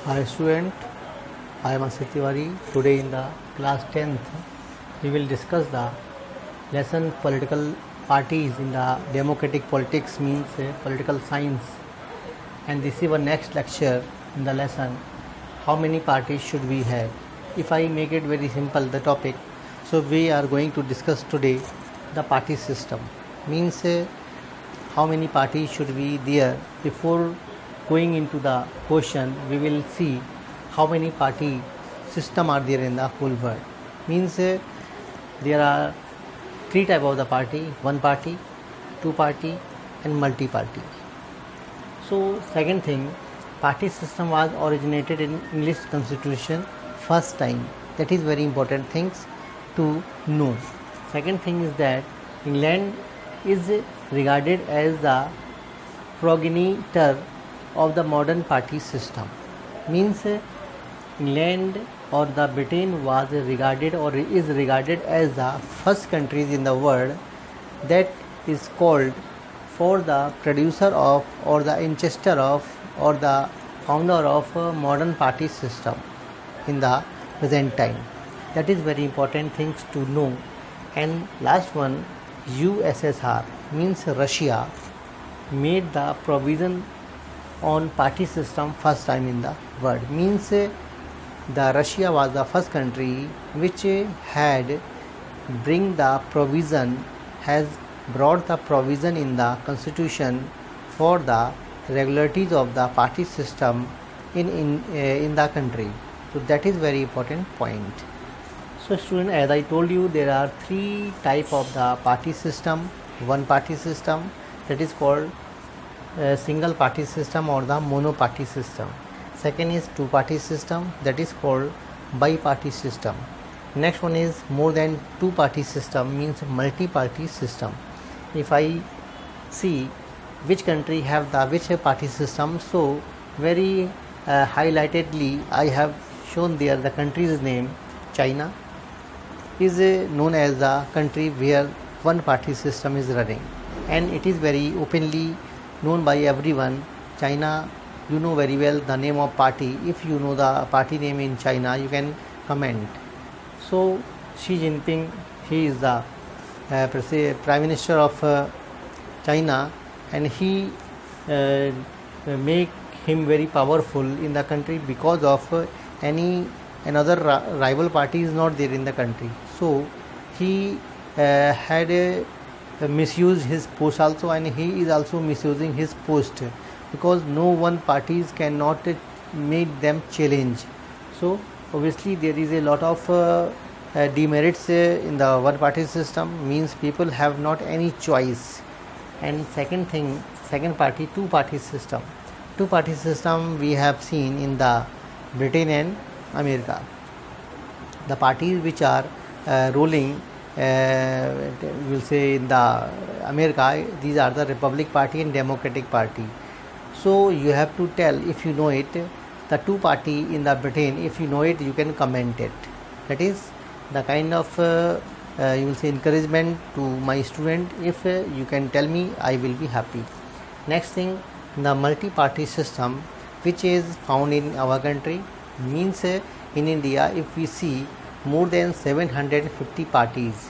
Hi student, I am Asit Tiwari. Today in the class 10th, we will discuss the lesson political parties in the democratic politics means political science, and this is our next lecture in the lesson how many parties should we have. If I make it very simple the topic, so we are going to discuss today the party system means how many parties should be there. Before going into the question, we will see how many party system are there in the whole world. Means there are three type of the party: one party, two party, and multi party. So second thing, party system was originated in English Constitution first time. That is very important things to know. Second thing is that England is regarded as the progenitor of the modern party system. Means England or the Britain was regarded or is regarded as the first countries in the world that is called for the producer of or the ancestor of or the founder of a modern party system in the present time. That is very important things to know. And last one, USSR means Russia made the provision on party system first time in the world. Means the Russia was the first country which had has brought the provision in the constitution for the regularities of the party system in the country. So that is very important point. So student, as I told you, there are three type of the party system. One party system, that is called single party system or the mono party system. Second is two party system, that is called bi-party system. Next one is more than two party system, means multi party system. If I see which country have the which party system, so very highlightedly I have shown there the country's name. China is known as the country where one party system is running, and it is very openly known by everyone. China, you know very well the name of party. If you know the party name in China, you can comment. So Xi Jinping, he is the Prime Minister of China, and he make him very powerful in the country because of another rival party is not there in the country. So he had misused his post also, and he is also misusing his post because no one parties cannot make them challenge. So obviously there is a lot of demerits in the one party system, means people have not any choice. And second thing, second party, two party system. Two party system we have seen in the Britain and America. The parties which are ruling, we'll say in the America, these are the Republic Party and Democratic Party. So you have to tell if you know it. The two party in the Britain, if you know it, you can comment it. That is the kind of you will say encouragement to my student. If you can tell me, I will be happy. Next thing, the multi-party system which is found in our country, means in India, if we see more than 750 parties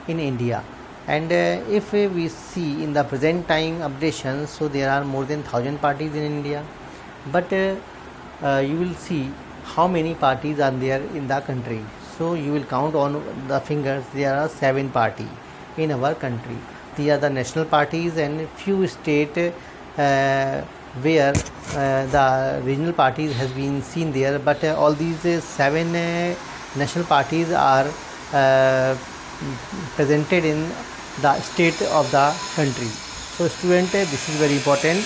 in India, and if we see in the present time updations, so there are more than 1000 parties in India. But you will see how many parties are there in the country. So you will count on the fingers, there are 7 parties in our country. These are the national parties and few state where the regional parties has been seen there, but all these 7 national parties are presented in the state of the country. So student, this is very important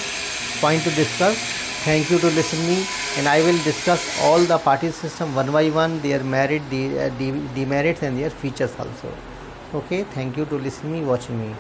point to discuss. Thank you to listen me, and I will discuss all the party system one by one, their merit, demerits and their features also. Okay, thank you to listen me, watching me.